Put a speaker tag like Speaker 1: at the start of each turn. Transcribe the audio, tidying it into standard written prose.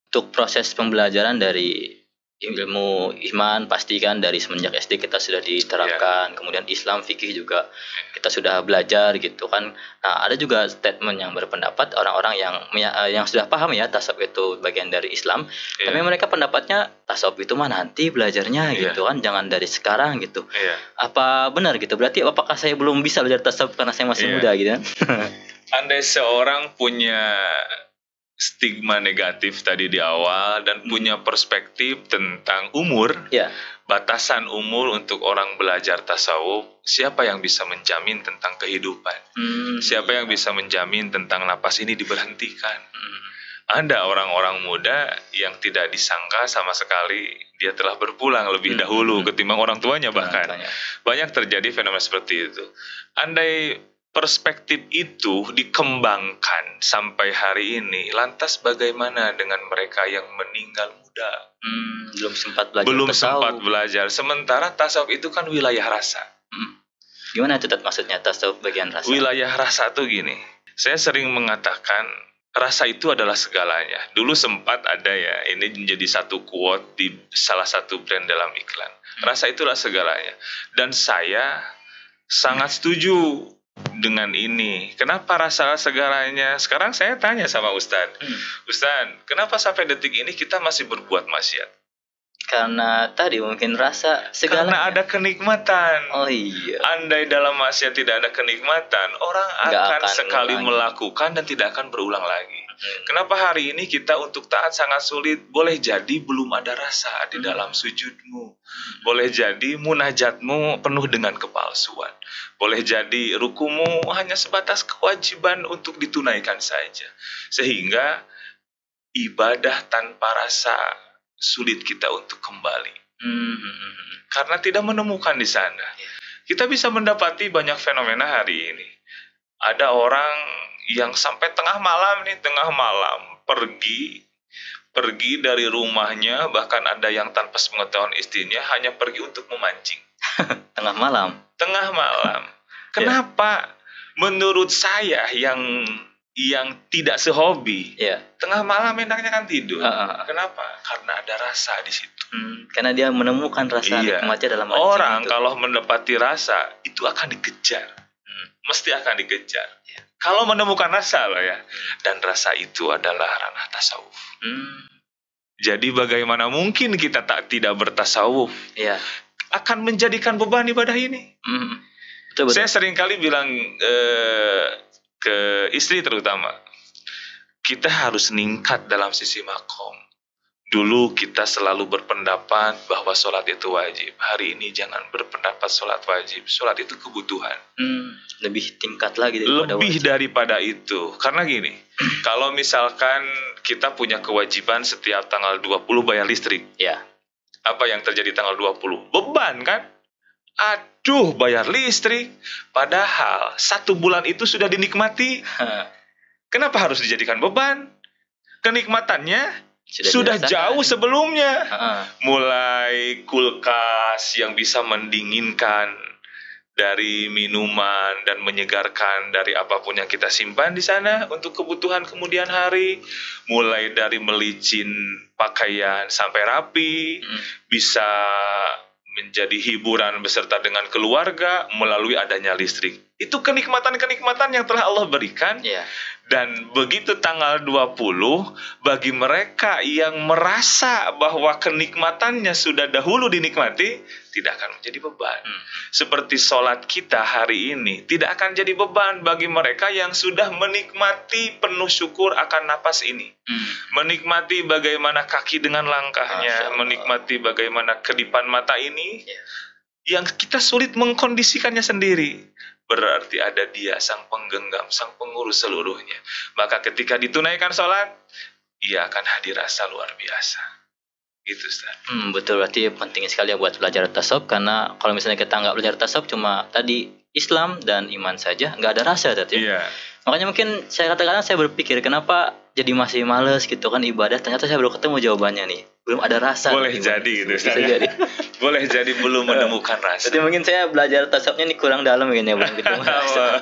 Speaker 1: untuk proses pembelajaran dari ilmu iman pastikan dari semenjak SD kita sudah diterapkan. Kemudian Islam fikih juga kita sudah belajar gitu kan. Nah, ada juga statement yang berpendapat orang-orang yang sudah paham ya tasawuf itu bagian dari Islam, tapi mereka pendapatnya tasawuf itu mah nanti belajarnya gitu kan, jangan dari sekarang gitu. Apa benar gitu? Berarti apakah saya belum bisa belajar tasawuf karena saya masih muda gitu kan?
Speaker 2: Andai seorang punya stigma negatif tadi di awal dan punya perspektif tentang umur, batasan umur untuk orang belajar tasawuf, siapa yang bisa menjamin tentang kehidupan? Siapa yang bisa menjamin tentang napas ini diberhentikan? Ada orang-orang muda yang tidak disangka sama sekali dia telah berpulang lebih dahulu ketimbang orang tuanya bahkan. Banyak terjadi fenomena seperti itu. Andai perspektif itu dikembangkan sampai hari ini, lantas bagaimana dengan mereka yang meninggal muda?
Speaker 1: Belum sempat
Speaker 2: belajar. Sementara tasawuf itu kan wilayah rasa.
Speaker 1: Gimana itu maksudnya tasawuf bagian rasa?
Speaker 2: Wilayah rasa tuh gini. Saya sering mengatakan rasa itu adalah segalanya. Dulu sempat ada ya, ini menjadi satu quote di salah satu brand dalam iklan. Rasa itulah segalanya. Dan saya sangat setuju dengan ini. Kenapa rasa segalanya? Sekarang saya tanya sama Ustadz. Ustadz, kenapa sampai detik ini kita masih berbuat maksiat?
Speaker 1: Karena tadi mungkin rasa segalanya.
Speaker 2: Karena ada kenikmatan.
Speaker 1: Oh iya.
Speaker 2: Andai dalam maksiat tidak ada kenikmatan, orang akan sekali melakukan dan tidak akan berulang lagi. Kenapa hari ini kita untuk taat sangat sulit? Boleh jadi belum ada rasa di dalam sujudmu. Boleh jadi munajatmu penuh dengan kepalsuan. Boleh jadi rukumu hanya sebatas kewajiban untuk ditunaikan saja. Sehingga ibadah tanpa rasa sulit kita untuk kembali. Karena tidak menemukan di sana. Kita bisa mendapati banyak fenomena hari ini. Ada orang yang sampai tengah malam pergi dari rumahnya, bahkan ada yang tanpa sepengetahuan istrinya hanya pergi untuk memancing.
Speaker 1: Tengah malam.
Speaker 2: Kenapa? Menurut saya yang tidak sehobi, tengah malam enaknya kan tidur. Kenapa? Karena ada rasa di situ.
Speaker 1: Karena dia menemukan rasa nikmatnya dalam mancing.
Speaker 2: Orang kalau mendapati rasa itu akan dikejar, mesti akan dikejar. Kalau menemukan rasa loh ya, dan rasa itu adalah ranah tasawuf. Jadi bagaimana mungkin kita tidak bertasawuf? Akan menjadikan beban ibadah ini. Betul. Saya seringkali bilang ke istri terutama, kita harus meningkat dalam sisi makom. Dulu kita selalu berpendapat bahwa sholat itu wajib. Hari ini jangan berpendapat sholat wajib. Sholat itu kebutuhan.
Speaker 1: Lebih tingkat lagi
Speaker 2: daripada itu. Karena gini, kalau misalkan kita punya kewajiban setiap tanggal 20 bayar listrik. Apa yang terjadi tanggal 20? Beban kan? Aduh, bayar listrik. Padahal 1 bulan itu sudah dinikmati. Kenapa harus dijadikan beban? Kenikmatannya sudah jauh sebelumnya. Mulai kulkas yang bisa mendinginkan dari minuman dan menyegarkan dari apapun yang kita simpan di sana untuk kebutuhan kemudian hari, mulai dari melicin pakaian sampai rapi, bisa menjadi hiburan beserta dengan keluarga melalui adanya listrik. Itu kenikmatan-kenikmatan yang telah Allah berikan. Dan begitu tanggal 20, bagi mereka yang merasa bahwa kenikmatannya sudah dahulu dinikmati, tidak akan menjadi beban. Seperti sholat kita hari ini, tidak akan jadi beban bagi mereka yang sudah menikmati penuh syukur akan napas ini. Menikmati bagaimana kaki dengan langkahnya, menikmati bagaimana kedipan mata ini, yang kita sulit mengkondisikannya sendiri. Berarti ada dia sang penggenggam, sang pengurus seluruhnya. Maka ketika ditunaikan sholat, ia akan hadir rasa luar biasa. Gitu, Ustaz.
Speaker 1: Betul, berarti penting sekali ya buat belajar tasawuf. Karena kalau misalnya kita nggak belajar tasawuf, cuma tadi Islam dan iman saja, nggak ada rasa tadi. Makanya mungkin saya katakan, saya berpikir kenapa jadi masih males gitu kan ibadah. Ternyata saya baru ketemu jawabannya nih. Belum ada rasa.
Speaker 2: Boleh jadi gitu. Boleh jadi belum menemukan rasa.
Speaker 1: Jadi mungkin saya belajar tasawufnya nih kurang dalam mungkin ya, belum ketemu rasa.